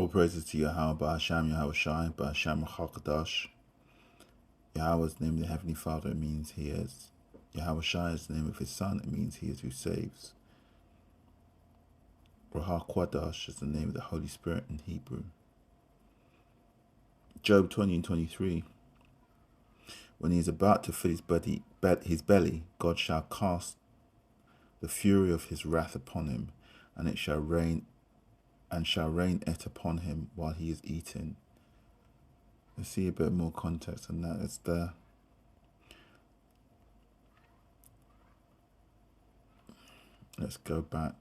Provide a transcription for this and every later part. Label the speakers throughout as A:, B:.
A: All praises to Yahweh, Ba'asham, Yahweh Shai, Ba'asham, Chakadash. Yahweh's name, the Heavenly Father, it means He is. Yahweh Shai is the name of His Son, it means He is who saves. Ruach Kwadash is the name of the Holy Spirit in Hebrew. Job 20 and 23. When he is about to fill his belly, God shall cast the fury of His wrath upon him, and it shall rain it upon him while he is eating. Let's see a bit more context on that. Let's go back.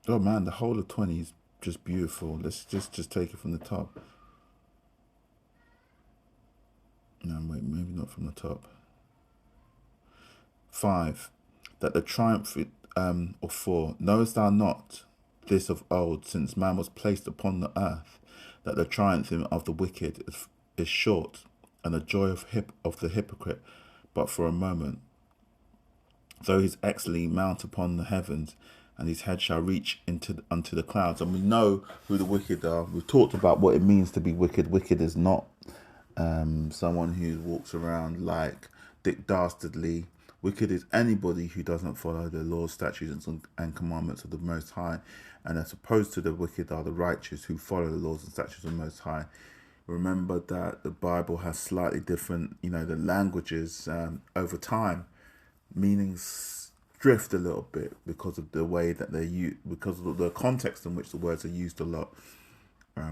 A: Oh man, the whole of 20 is just beautiful. Let's just take it from the top. No, wait, maybe not from the top. 5. That the triumph, or 4. Knowest thou not this of old, since man was placed upon the earth, that the triumph of the wicked is short, and the joy of the hypocrite but for a moment? Though his excellently mount upon the heavens, and his head shall reach unto the clouds. And we know who the wicked are. We've talked about what it means to be wicked. Wicked is not someone who walks around like Dick Dastardly. Wicked is anybody who doesn't follow the laws, statutes, and commandments of the Most High. And as opposed to the wicked are the righteous who follow the laws and statutes of the Most High. Remember that the Bible has slightly different, the languages over time. Meanings drift a little bit because of the way that they're used, because of the context in which the words are used a lot.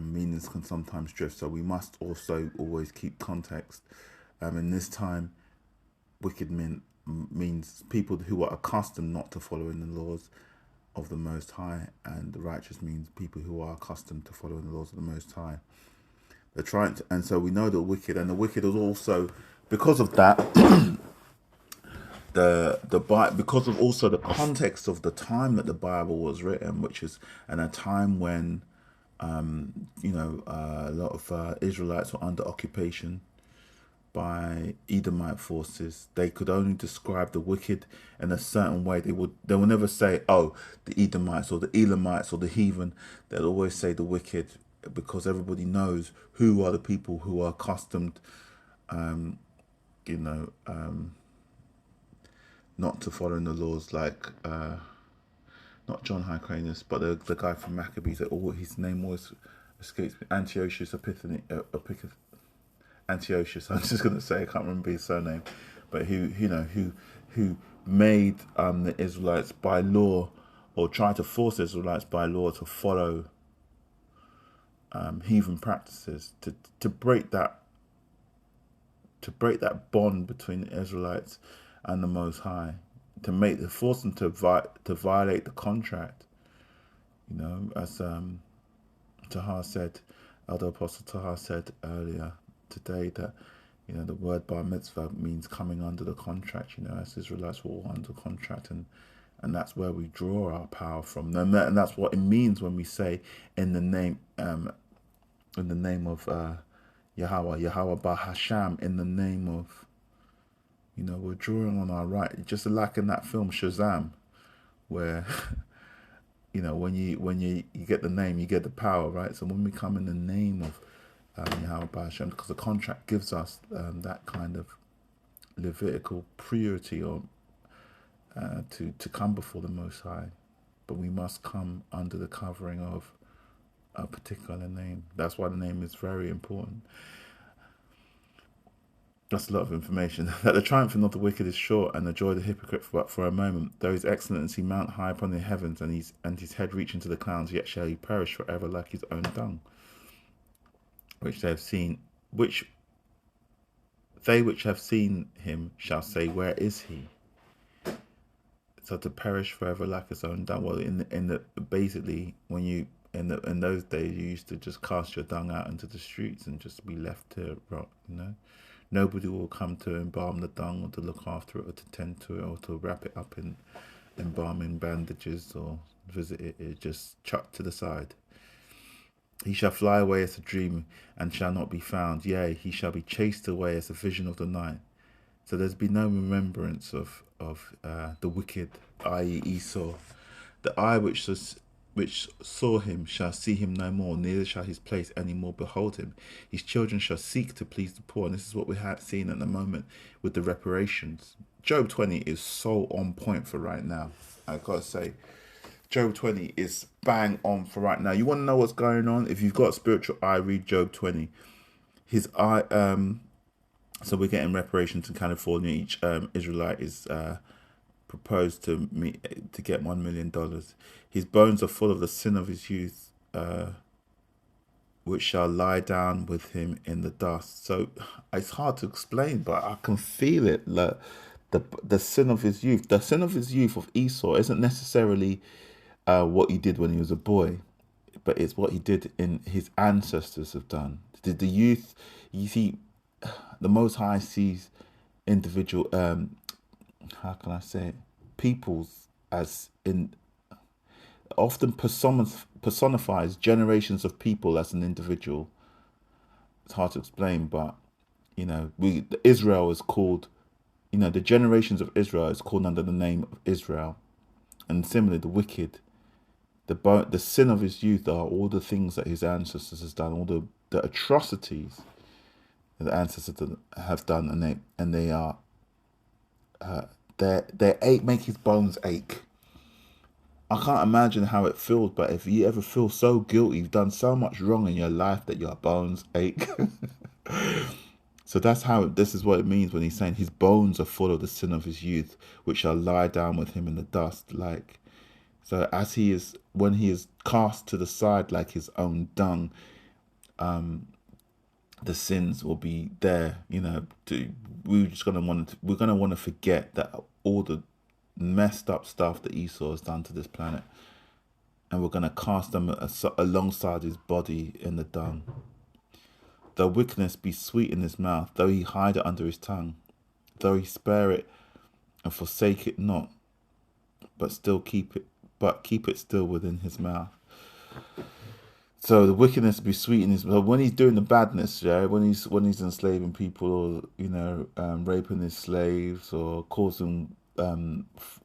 A: Meanings can sometimes drift, so we must also always keep context. In this time, wicked means people who are accustomed not to following the laws of the Most High, and the righteous means people who are accustomed to following the laws of the Most High. They're trying to, and so we know the wicked is also, because of that, because of also the context of the time that the Bible was written, which is in a time when a lot of Israelites were under occupation by Edomite forces. They could only describe the wicked in a certain way. They will never say, oh, the Edomites or the Elamites or the heathen. They'll always say the wicked, because everybody knows who are the people who are accustomed not to following the laws, like not John Hyrcanus, but the guy from Maccabees. His name always escapes me. Antiochus Antiochus. I'm just going to say, I can't remember his surname, but who made the Israelites by law, or tried to force Israelites by law to follow heathen practices, to break that bond between the Israelites and the Most High, to force them to violate the contract. As Tahar said, Elder Apostle Tahar said earlier today, that the word bar mitzvah means coming under the contract. As Israelites were all under contract, and that's where we draw our power from. And that's what it means when we say in the name of Yahweh Bahasham, in the name of, we're drawing on our right, just like in that film Shazam, where when you get the name, you get the power, right? So when we come in the name of Yahweh Bahasham, because the contract gives us that kind of Levitical purity, or to come before the Most High, but we must come under the covering of a particular name. That's why the name is very important. That's a lot of information. That the triumphing of the wicked is short, and the joy of the hypocrite but for a moment. Though his excellency mount high upon the heavens, and his head reach into the clouds, yet shall he perish forever like his own dung. Which they which have seen him shall say, where is he? So to perish forever like his own dung. Well, basically, when you in those days, you used to just cast your dung out into the streets and just be left to rot. Nobody will come to embalm the dung, or to look after it, or to tend to it, or to wrap it up in embalming bandages, or visit it. It's just chucked to the side. He shall fly away as a dream, and shall not be found. Yea, he shall be chased away as a vision of the night. So there's been no remembrance of the wicked, i.e. Esau, The eye which saw him shall see him no more, neither shall his place any more behold him. His children shall seek to please the poor. And this is what we have seen at the moment with the reparations. Job 20 is so on point for right now. I gotta say, Job 20 is bang on for right now. You want to know what's going on? If you've got a spiritual eye, read Job 20. His eye, so we're getting reparations in California. Each Israelite is proposed to get $1 million. His bones are full of the sin of his youth, which shall lie down with him in the dust. So it's hard to explain, but I can feel it. Like the sin of his youth, the sin of his youth of Esau isn't necessarily what he did when he was a boy, but it's what he did in his ancestors have done. Did the youth, you see, the Most High sees individual, how can I say it, peoples as in, often personifies generations of people as an individual. It's hard to explain, but Israel is called, the generations of Israel is called under the name of Israel, and similarly the wicked, the sin of his youth are all the things that his ancestors has done, all the atrocities that the ancestors have done, and they are they ache, make his bones ache. I can't imagine how it feels, but if you ever feel so guilty, you've done so much wrong in your life that your bones ache. So this is what it means when he's saying his bones are full of the sin of his youth, which shall lie down with him in the dust. So when he is cast to the side like his own dung, the sins will be there. We're gonna want to forget that all the messed up stuff that Esau has done to this planet, and we're gonna cast them alongside his body in the dung. Though wickedness be sweet in his mouth, though he hide it under his tongue, though he spare it and forsake it not, but keep it still within his mouth. So the wickedness be sweet in his mouth. When he's doing the badness, when he's enslaving people, or raping his slaves, or causing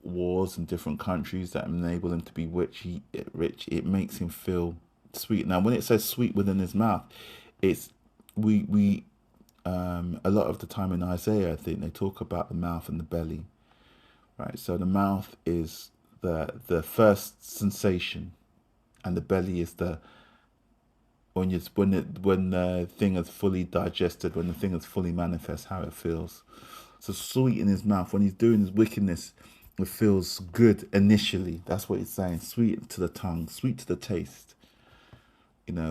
A: wars in different countries that enable him to be rich, it makes him feel sweet. Now, when it says sweet within his mouth, it's a lot of the time in Isaiah, I think they talk about the mouth and the belly, right? So the mouth is the first sensation, and the belly is when the thing is fully digested, when the thing is fully manifest, how it feels. So sweet in his mouth, when he's doing his wickedness, it feels good initially. That's what he's saying. Sweet to the tongue, sweet to the taste.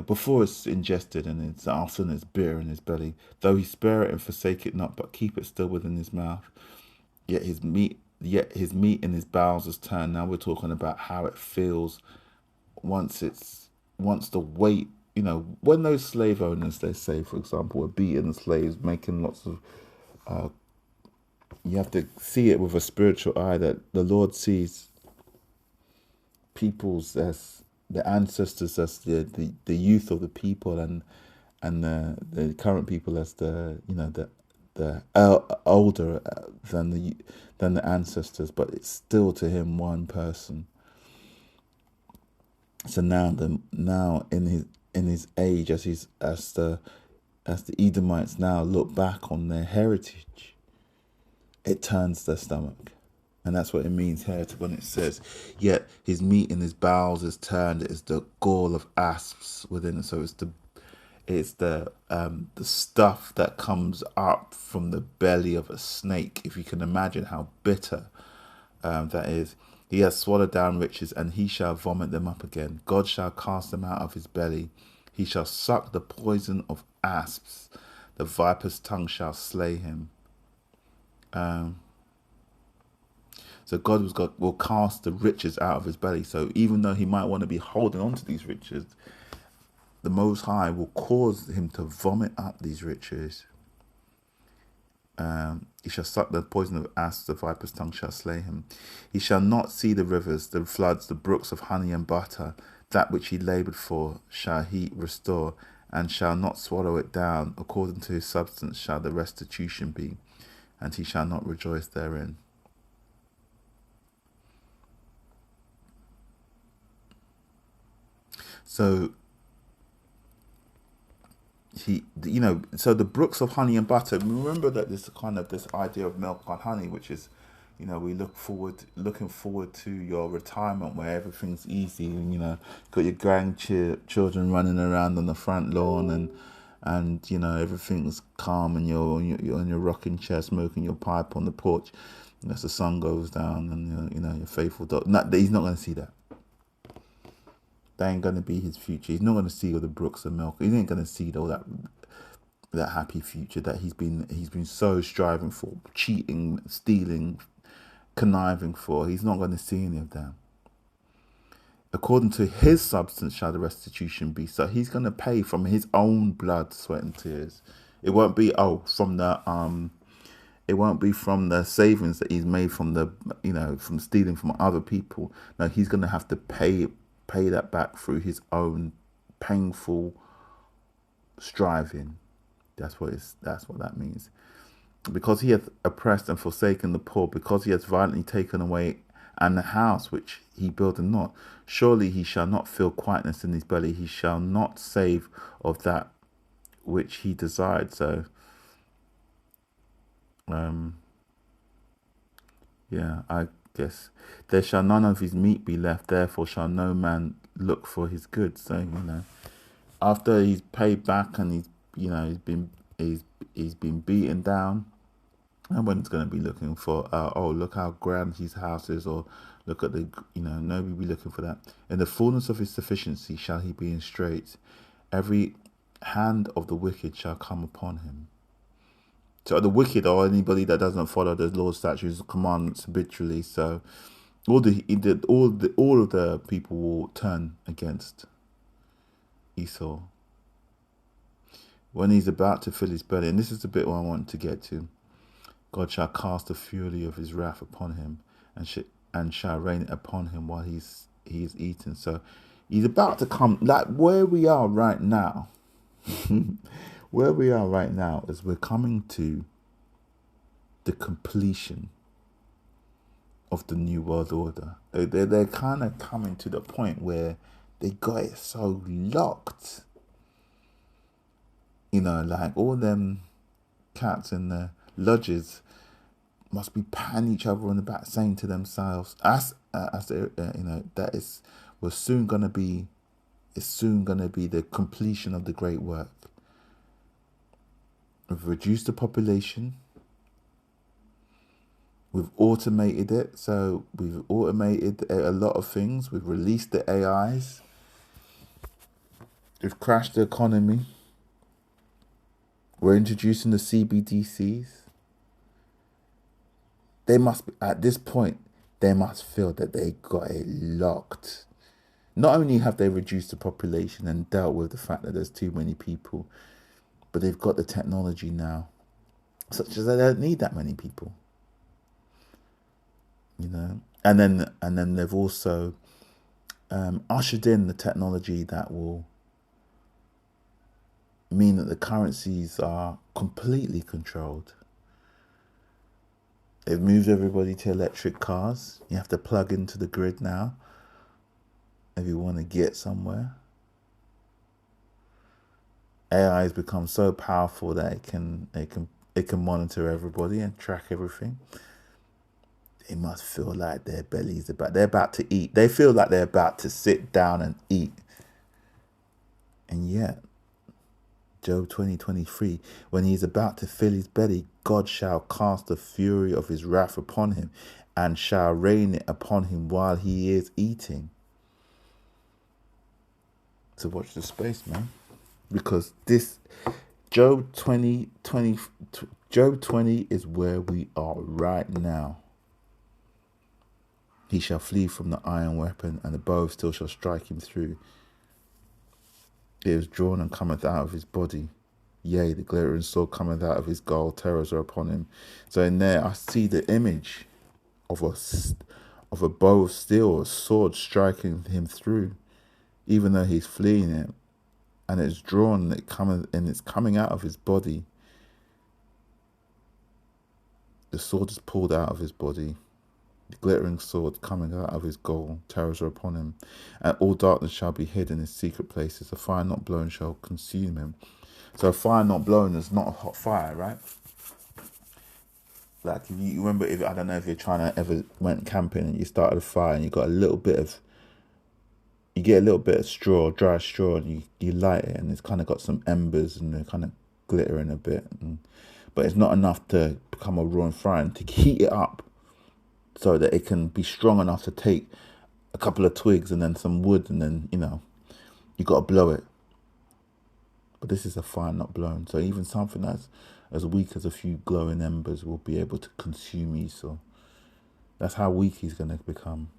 A: Before it's ingested, and it's often it's bitter in his belly. Though he spare it and forsake it not, but keep it still within his mouth. Yet his meat in his bowels is turned. Now we're talking about how it feels once the weight. When those slave owners, they say, for example, are beating the slaves, making lots of. You have to see it with a spiritual eye, that the Lord sees peoples as the ancestors, as the youth of the people, and the current people as the older than the ancestors, but it's still to him one person. So now in his age, as the Edomites now look back on their heritage, it turns their stomach. And that's what it means here when it says, yet his meat in his bowels is turned. It is the gall of asps within it. So it's the stuff that comes up from the belly of a snake. If you can imagine how bitter that is. He has swallowed down riches, and he shall vomit them up again. God shall cast them out of his belly. He shall suck the poison of asps. The viper's tongue shall slay him. So God will cast the riches out of his belly. So even though he might want to be holding on to these riches, the Most High will cause him to vomit up these riches. He shall suck the poison of asps, the viper's tongue shall slay him. He shall not see the rivers, the floods, the brooks of honey and butter. That which he laboured for shall he restore, and shall not swallow it down. According to his substance shall the restitution be, and he shall not rejoice therein. So so the brooks of honey and butter. Remember that this kind of this idea of milk and honey, which is, we looking forward to your retirement where everything's easy, and got your grandchildren running around on the front lawn, and everything's calm, and you're in your rocking chair smoking your pipe on the porch, as the sun goes down, and your faithful dog. He's not going to see that. That ain't gonna be his future. He's not gonna see all the brooks of milk. He ain't gonna see all that happy future that he's been so striving for, cheating, stealing, conniving for. He's not gonna see any of that. According to his substance shall the restitution be. So he's gonna pay from his own blood, sweat, and tears. It won't be it won't be from the savings that he's made from from stealing from other people. No, he's gonna have to pay that back through his own painful striving. That's what that means. Because he hath oppressed and forsaken the poor, because he hath violently taken away and the house which he builded not, surely he shall not feel quietness in his belly. He shall not save of that which he desired. So, I guess there shall none of his meat be left. Therefore shall no man look for his goods. So after he's paid back and he's been beaten down, and when it's going to be looking for look how grand his house is, or look at the nobody be looking for that. In the fullness of his sufficiency shall he be in straits. Every hand of the wicked shall come upon him. So the wicked, or anybody that doesn't follow the Lord's statutes, commandments habitually, so all of the people will turn against Esau when he's about to fill his belly. And this is the bit where I want to get to. God shall cast the fury of his wrath upon him, and shall rain it upon him while he is eating. So he's about to come, like where we are right now. Where we are right now is we're coming to the completion of the New World Order. They're kind of coming to the point where they got it so locked. Like all them cats in the lodges must be patting each other on the back, saying to themselves, it's soon gonna be the completion of the great work. We've reduced the population. We've automated it. So we've automated a lot of things. We've released the AIs. We've crashed the economy. We're introducing the CBDCs. They must be, at this point, they must feel that they got it locked. Not only have they reduced the population and dealt with the fact that there's too many people, but they've got the technology now, such as they don't need that many people. And then they've also ushered in the technology that will mean that the currencies are completely controlled. They've moved everybody to electric cars. You have to plug into the grid now if you want to get somewhere. AI has become so powerful that it can monitor everybody and track everything. They must feel like they're about to eat. They feel like they're about to sit down and eat. And yet, Job 20:23, when he is about to fill his belly, God shall cast the fury of his wrath upon him, and shall rain it upon him while he is eating. So watch the space, man. Because this Job 20 is where we are right now. He shall flee from the iron weapon, and the bow still shall strike him through. It is drawn and cometh out of his body. Yea, the glittering sword cometh out of his gall. Terrors are upon him. So in there, I see the image of a bow of steel, a sword striking him through, even though he's fleeing it. And it's drawn, and it's coming out of his body. The sword is pulled out of his body. glittering sword coming out of his goal. Terrors are upon him, and all darkness shall be hid in his secret places. A fire not blown shall consume him. So a fire not blown is not a hot fire, right? Like if you remember, if I don't know if you're trying to ever went camping and you started a fire and you got a little bit of, you get a little bit of straw, dry straw, and you light it and it's kind of got some embers and they're kind of glittering a bit, but it's not enough to become a roaring fire, and to heat it up so that it can be strong enough to take a couple of twigs and then some wood, and then you got to blow it. But this is a fire not blown, so even something that's as weak as a few glowing embers will be able to consume Esau. That's how weak he's going to become.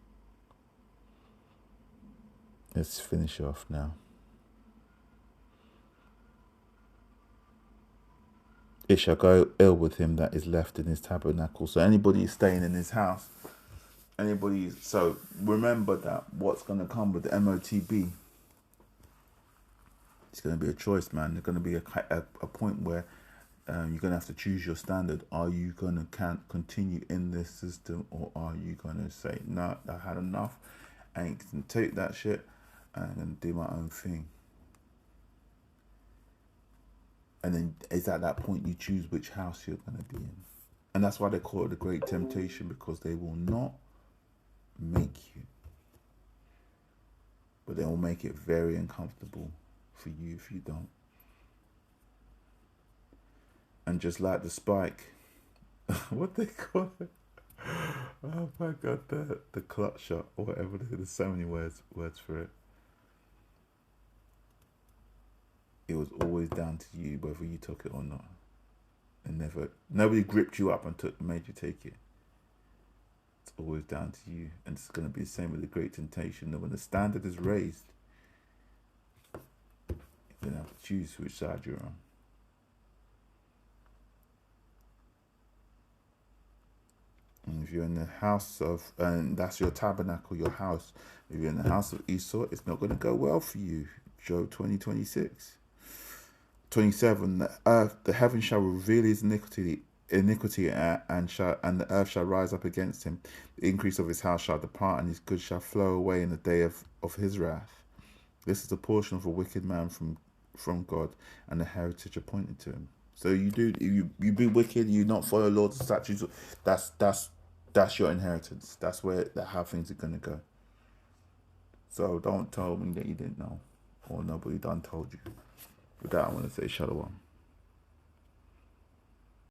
A: Let's finish off now. It shall go ill with him that is left in his tabernacle. So anybody who's staying in his house, so remember that what's going to come with the MOTB, it's going to be a choice, man. There's going to be a point where you're going to have to choose your standard. Are you going to continue in this system, or are you going to say, no, I had enough, I ain't going to take that shit, and I'm going to do my own thing? And then it's at that point you choose which house you're going to be in. And that's why they call it the Great Temptation, because they will not make you, but they will make it very uncomfortable for you if you don't. And just like the spike, what they call it? Oh my God, the clot shot or whatever. There's so many words for it. It was always down to you whether you took it or not, and nobody gripped you up and made you take it. It's always down to you, and it's going to be the same with the Great Temptation. That when the standard is raised, you're going to have to choose which side you're on. And if you're in the house of, and that's your tabernacle, your house, if you're in the house of Esau, it's not going to go well for you. Job 20:26. 27. The heaven shall reveal his iniquity, and the earth shall rise up against him. The increase of his house shall depart, and his goods shall flow away in the day of his wrath. This is the portion of a wicked man from God, and the heritage appointed to him. So you be wicked, you not follow Lord's statutes. That's your inheritance. That's how things are gonna go. So don't tell me that you didn't know, or nobody done told you. With that, I want to say shalom.